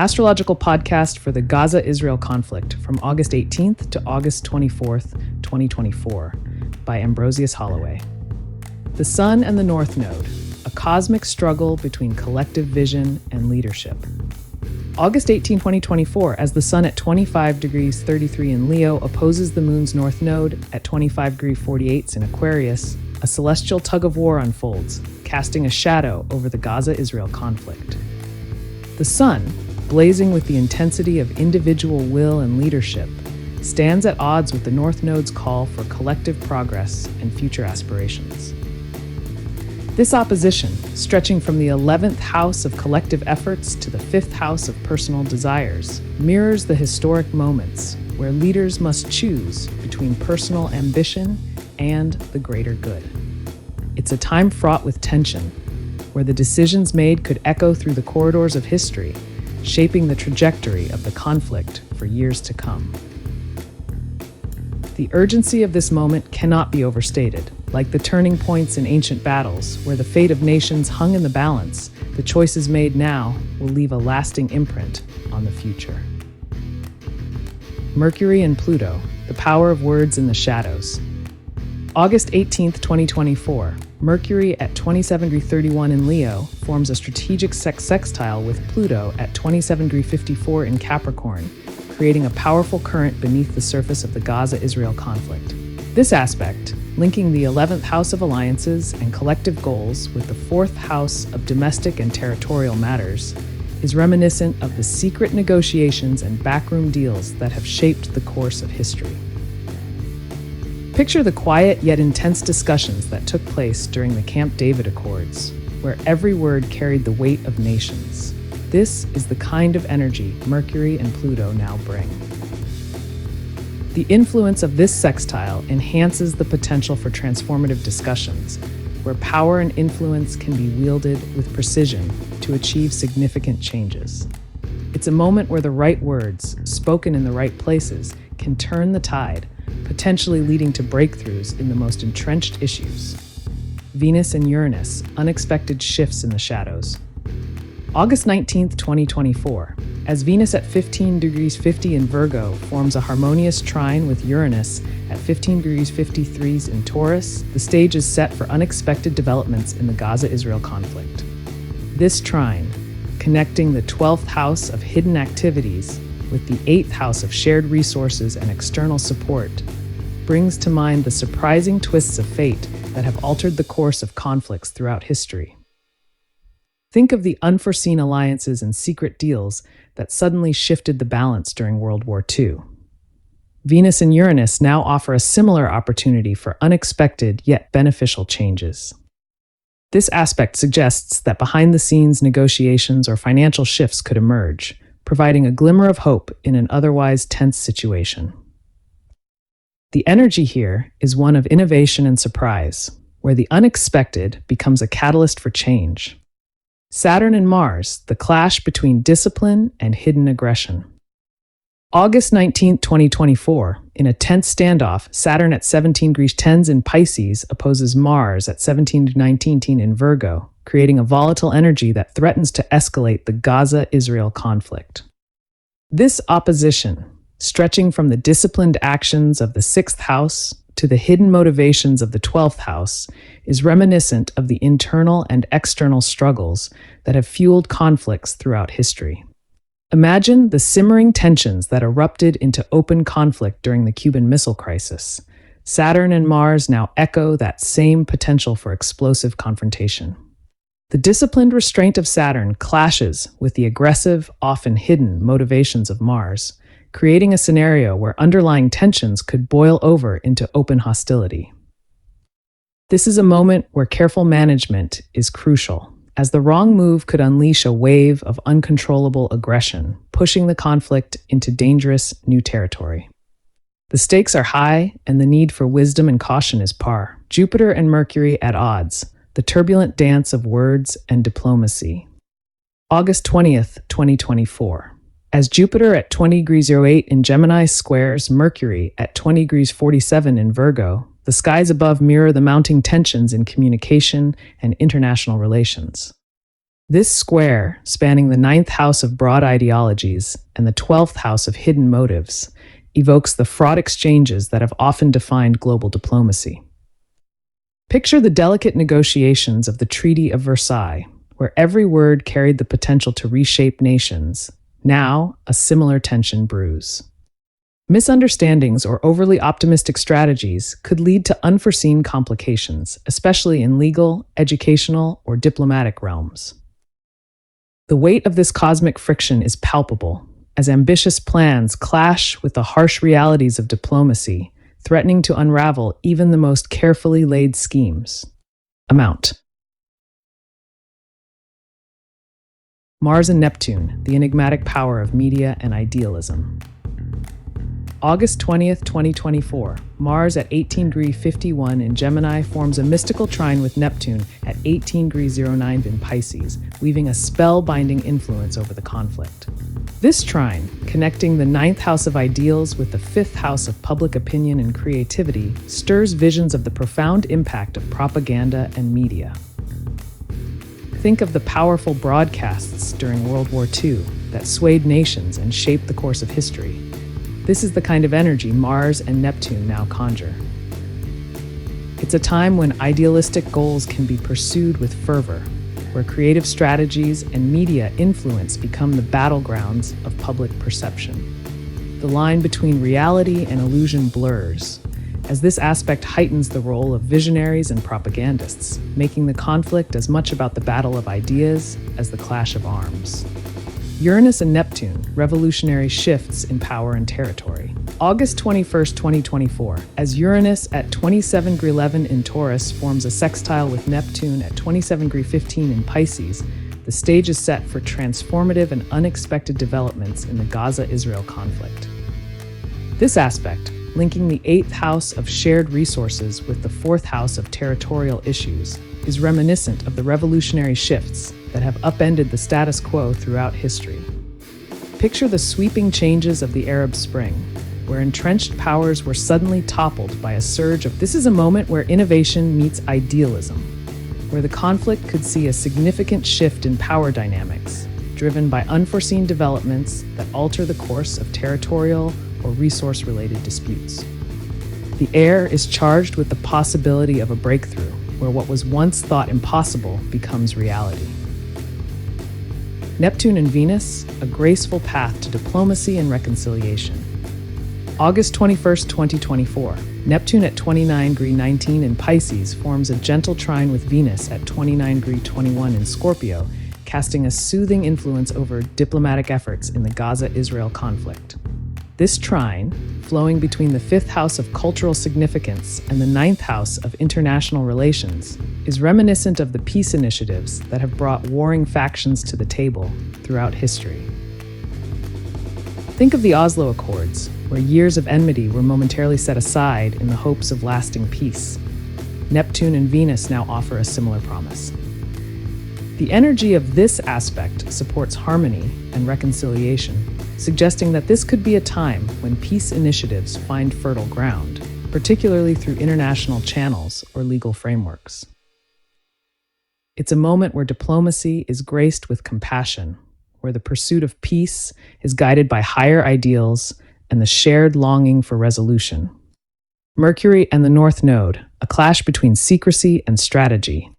Astrological Podcast for the Gaza Israel conflict from August 18th to August 24th, 2024, by Ambrosiu Holloway. The Sun and the North Node, a cosmic struggle between collective vision and leadership. August 18, 2024, as the Sun at 25 degrees 33 in Leo opposes the Moon's North Node at 25 degrees 48 in Aquarius, a celestial tug-of-war unfolds, casting a shadow over the Gaza Israel conflict. The Sun, blazing with the intensity of individual will and leadership, stands at odds with the North Node's call for collective progress and future aspirations. This opposition, stretching from the 11th house of collective efforts to the 5th house of personal desires, mirrors the historic moments where leaders must choose between personal ambition and the greater good. It's a time fraught with tension, where the decisions made could echo through the corridors of history, shaping the trajectory of the conflict for years to come. The urgency of this moment cannot be overstated. Like the turning points in ancient battles, where the fate of nations hung in the balance, the choices made now will leave a lasting imprint on the future. Mercury and Pluto, the power of words in the shadows. August 18th, 2024, Mercury at 27 degrees 31 in Leo forms a strategic sextile with Pluto at 27 degrees 54 in Capricorn, creating a powerful current beneath the surface of the Gaza Israel conflict. This aspect, linking the 11th house of alliances and collective goals with the 4th house of domestic and territorial matters, is reminiscent of the secret negotiations and backroom deals that have shaped the course of history. Picture the quiet yet intense discussions that took place during the Camp David Accords, where every word carried the weight of nations. This is the kind of energy Mercury and Pluto now bring. The influence of this sextile enhances the potential for transformative discussions, where power and influence can be wielded with precision to achieve significant changes. It's a moment where the right words, spoken in the right places, can turn the tide, potentially leading to breakthroughs in the most entrenched issues. Venus and Uranus, unexpected shifts in the shadows. August 19th, 2024, as Venus at 15 degrees 50 in Virgo forms a harmonious trine with Uranus at 15 degrees 53 in Taurus, the stage is set for unexpected developments in the Gaza-Israel conflict. This trine, connecting the 12th house of hidden activities with the 8th house of shared resources and external support, brings to mind the surprising twists of fate that have altered the course of conflicts throughout history. Think of the unforeseen alliances and secret deals that suddenly shifted the balance during World War II. Venus and Uranus now offer a similar opportunity for unexpected yet beneficial changes. This aspect suggests that behind-the-scenes negotiations or financial shifts could emerge, providing a glimmer of hope in an otherwise tense situation. The energy here is one of innovation and surprise, where the unexpected becomes a catalyst for change. Saturn and Mars, the clash between discipline and hidden aggression. August 19, 2024, in a tense standoff, Saturn at 17 degrees 10 in Pisces opposes Mars at 17 degrees 19 in Virgo, creating a volatile energy that threatens to escalate the Gaza-Israel conflict. This opposition, stretching from the disciplined actions of the 6th house to the hidden motivations of the 12th house, is reminiscent of the internal and external struggles that have fueled conflicts throughout history. Imagine the simmering tensions that erupted into open conflict during the Cuban Missile Crisis. Saturn and Mars now echo that same potential for explosive confrontation. The disciplined restraint of Saturn clashes with the aggressive, often hidden motivations of Mars, creating a scenario where underlying tensions could boil over into open hostility. This is a moment where careful management is crucial, as the wrong move could unleash a wave of uncontrollable aggression, pushing the conflict into dangerous new territory. The stakes are high, and the need for wisdom and caution is par. Jupiter and Mercury at odds, the turbulent dance of words and diplomacy. August 20th, 2024. As Jupiter at 20 degrees 08 in Gemini squares Mercury at 20 degrees 47 in Virgo, the skies above mirror the mounting tensions in communication and international relations. This square, spanning the ninth house of broad ideologies and the 12th house of hidden motives, evokes the fraught exchanges that have often defined global diplomacy. Picture the delicate negotiations of the Treaty of Versailles, where every word carried the potential to reshape nations. Now, a similar tension brews. Misunderstandings or overly optimistic strategies could lead to unforeseen complications, especially in legal, educational, or diplomatic realms. The weight of this cosmic friction is palpable, as ambitious plans clash with the harsh realities of diplomacy, threatening to unravel even the most carefully laid schemes. Amount. Mars and Neptune, the enigmatic power of media and idealism. August 20th, 2024, Mars at 18°51 in Gemini forms a mystical trine with Neptune at 18°09 in Pisces, weaving a spellbinding influence over the conflict. This trine, connecting the ninth house of ideals with the fifth house of public opinion and creativity, stirs visions of the profound impact of propaganda and media. Think of the powerful broadcasts during World War II that swayed nations and shaped the course of history. This is the kind of energy Mars and Neptune now conjure. It's a time when idealistic goals can be pursued with fervor, where creative strategies and media influence become the battlegrounds of public perception. The line between reality and illusion blurs, as this aspect heightens the role of visionaries and propagandists, making the conflict as much about the battle of ideas as the clash of arms. Uranus and Neptune, revolutionary shifts in power and territory. August 21st, 2024, as Uranus at 27°11 in Taurus forms a sextile with Neptune at 27°15 in Pisces, the stage is set for transformative and unexpected developments in the Gaza Israel conflict. This aspect, linking the 8th house of shared resources with the 4th house of territorial issues, is reminiscent of the revolutionary shifts that have upended the status quo throughout history. Picture the sweeping changes of the Arab Spring, where entrenched powers were suddenly toppled by a surge of. This is a moment where innovation meets idealism, where the conflict could see a significant shift in power dynamics, driven by unforeseen developments that alter the course of territorial or resource-related disputes. The air is charged with the possibility of a breakthrough, where what was once thought impossible becomes reality. Neptune and Venus, a graceful path to diplomacy and reconciliation. August 21st, 2024, Neptune at 29°19 in Pisces forms a gentle trine with Venus at 29°21 in Scorpio, casting a soothing influence over diplomatic efforts in the Gaza Israel conflict. This trine, flowing between the 5th house of cultural significance and the 9th house of international relations, is reminiscent of the peace initiatives that have brought warring factions to the table throughout history. Think of the Oslo Accords, where years of enmity were momentarily set aside in the hopes of lasting peace. Neptune and Venus now offer a similar promise. The energy of this aspect supports harmony and reconciliation, suggesting that this could be a time when peace initiatives find fertile ground, particularly through international channels or legal frameworks. It's a moment where diplomacy is graced with compassion, where the pursuit of peace is guided by higher ideals and the shared longing for resolution. Mercury and the North Node, a clash between secrecy and strategy.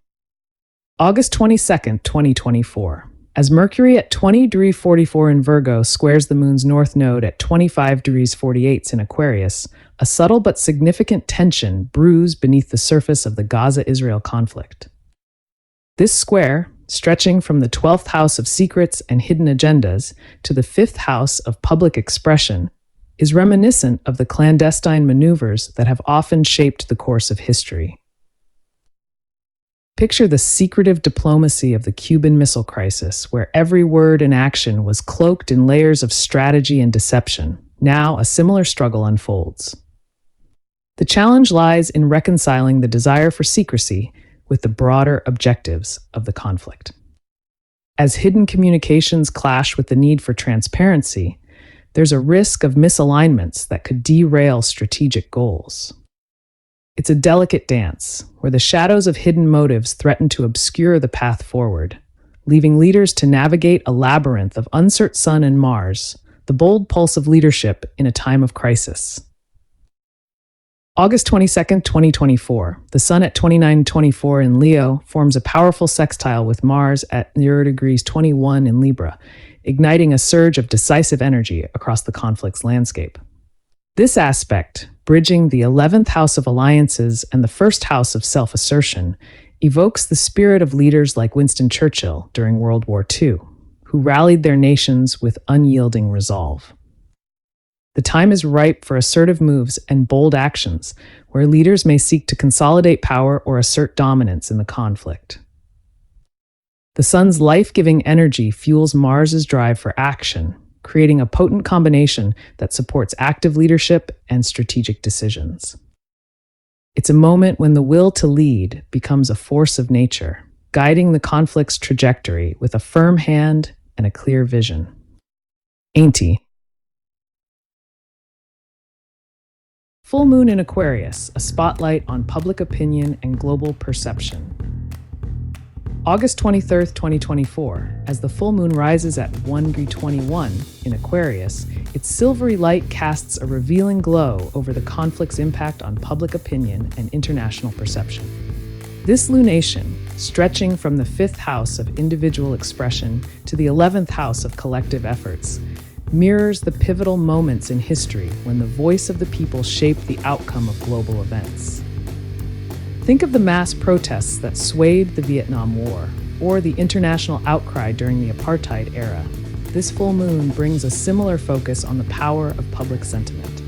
August 22nd, 2024. As Mercury at 20°44 in Virgo squares the Moon's North Node at 25°48 in Aquarius, a subtle but significant tension brews beneath the surface of the Gaza-Israel conflict. This square, stretching from the 12th house of secrets and hidden agendas to the 5th house of public expression, is reminiscent of the clandestine maneuvers that have often shaped the course of history. Picture the secretive diplomacy of the Cuban Missile Crisis, where every word and action was cloaked in layers of strategy and deception. Now, a similar struggle unfolds. The challenge lies in reconciling the desire for secrecy with the broader objectives of the conflict. As hidden communications clash with the need for transparency, there's a risk of misalignments that could derail strategic goals. It's a delicate dance, where the shadows of hidden motives threaten to obscure the path forward, leaving leaders to navigate a labyrinth of uncertain Sun and Mars, the bold pulse of leadership in a time of crisis. August 22nd, 2024, the Sun at 29:24 in Leo forms a powerful sextile with Mars at 0 degrees 21 in Libra, igniting a surge of decisive energy across the conflict's landscape. This aspect, bridging the 11th house of alliances and the first house of self-assertion, evokes the spirit of leaders like Winston Churchill during World War II, who rallied their nations with unyielding resolve. The time is ripe for assertive moves and bold actions, where leaders may seek to consolidate power or assert dominance in the conflict. The Sun's life-giving energy fuels Mars's drive for action, creating a potent combination that supports active leadership and strategic decisions. It's a moment when the will to lead becomes a force of nature, guiding the conflict's trajectory with a firm hand and a clear vision. Ain't Full moon in Aquarius, a spotlight on public opinion and global perception. August 23rd, 2024, as the full moon rises at 1:21 in Aquarius, its silvery light casts a revealing glow over the conflict's impact on public opinion and international perception. This lunation, stretching from the 5th house of individual expression to the 11th house of collective efforts, mirrors the pivotal moments in history when the voice of the people shaped the outcome of global events. Think of the mass protests that swayed the Vietnam War, or the international outcry during the apartheid era. This full moon brings a similar focus on the power of public sentiment.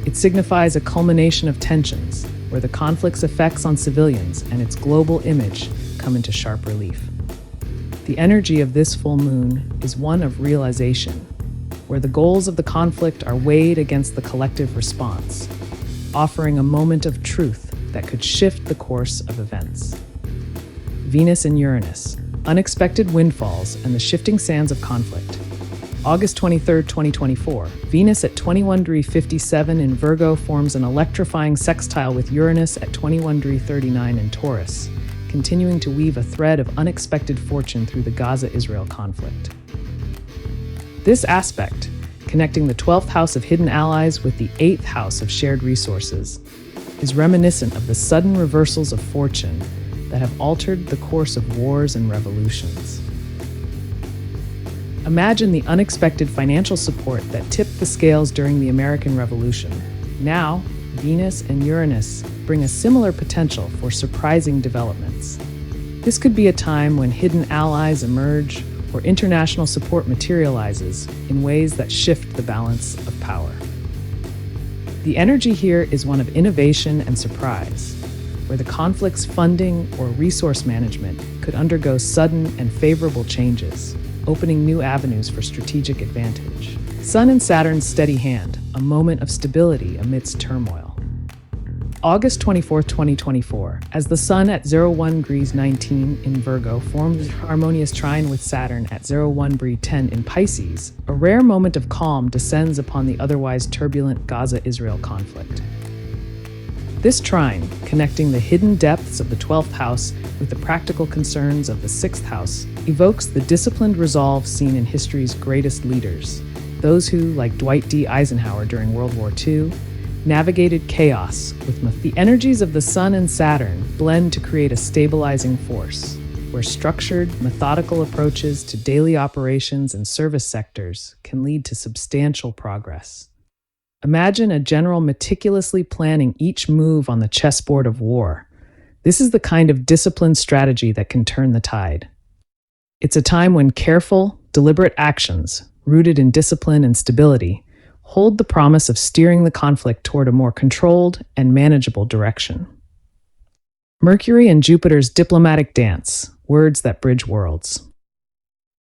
It signifies a culmination of tensions, where the conflict's effects on civilians and its global image come into sharp relief. The energy of this full moon is one of realization, where the goals of the conflict are weighed against the collective response, offering a moment of truth that could shift the course of events. Venus and Uranus, unexpected windfalls and the shifting sands of conflict. August 23rd, 2024, Venus at 21°57 in Virgo forms an electrifying sextile with Uranus at 21°39 in Taurus, continuing to weave a thread of unexpected fortune through the Gaza Israel conflict. This aspect, connecting the 12th house of hidden allies with the 8th house of shared resources, is reminiscent of the sudden reversals of fortune that have altered the course of wars and revolutions. Imagine the unexpected financial support that tipped the scales during the American Revolution. Now, Venus and Uranus bring a similar potential for surprising developments. This could be a time when hidden allies emerge or international support materializes in ways that shift the balance of power. The energy here is one of innovation and surprise, where the conflict's funding or resource management could undergo sudden and favorable changes, opening new avenues for strategic advantage. Sun and Saturn's steady hand, a moment of stability amidst turmoil. August 24th, 2024, as the Sun at 01°19 in Virgo forms a harmonious trine with Saturn at 01°10 in Pisces, a rare moment of calm descends upon the otherwise turbulent Gaza Israel conflict. This trine, connecting the hidden depths of the 12th house with the practical concerns of the 6th house, evokes the disciplined resolve seen in history's greatest leaders, those who, like Dwight D. Eisenhower during World War II, navigated chaos with the energies of the Sun and Saturn blend to create a stabilizing force, where structured, methodical approaches to daily operations and service sectors can lead to substantial progress. Imagine a general meticulously planning each move on the chessboard of war. This is the kind of disciplined strategy that can turn the tide. It's a time when careful, deliberate actions, rooted in discipline and stability, hold the promise of steering the conflict toward a more controlled and manageable direction. Mercury and Jupiter's diplomatic dance, words that bridge worlds.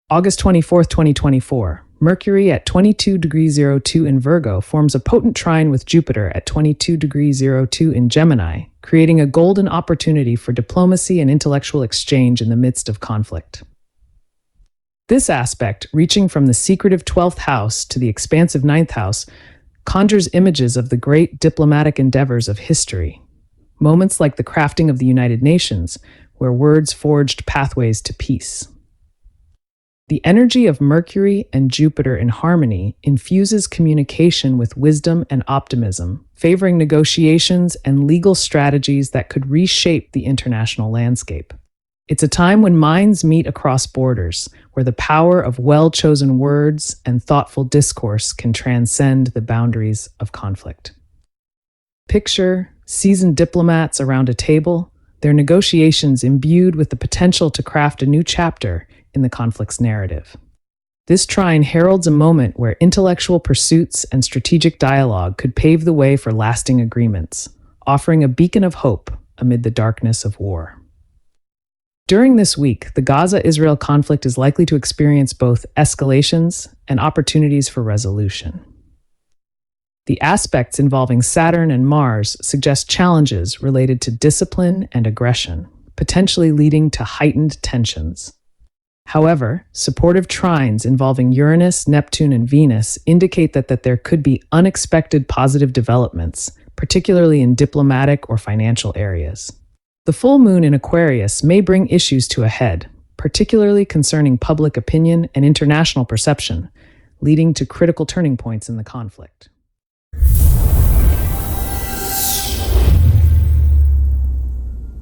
August 24th, 2024, Mercury at 22°02 in Virgo forms a potent trine with Jupiter at 22°02 in Gemini, creating a golden opportunity for diplomacy and intellectual exchange in the midst of conflict. This aspect, reaching from the secretive 12th house to the expansive 9th house, conjures images of the great diplomatic endeavors of history. Moments like the crafting of the United Nations, where words forged pathways to peace. The energy of Mercury and Jupiter in harmony infuses communication with wisdom and optimism, favoring negotiations and legal strategies that could reshape the international landscape. It's a time when minds meet across borders, where the power of well-chosen words and thoughtful discourse can transcend the boundaries of conflict. Picture seasoned diplomats around a table, their negotiations imbued with the potential to craft a new chapter in the conflict's narrative. This trine heralds a moment where intellectual pursuits and strategic dialogue could pave the way for lasting agreements, offering a beacon of hope amid the darkness of war. During this week, the Gaza Israel conflict is likely to experience both escalations and opportunities for resolution. The aspects involving Saturn and Mars suggest challenges related to discipline and aggression, potentially leading to heightened tensions. However, supportive trines involving Uranus, Neptune, and Venus indicate that there could be unexpected positive developments, particularly in diplomatic or financial areas. The full moon in Aquarius may bring issues to a head, particularly concerning public opinion and international perception, leading to critical turning points in the conflict.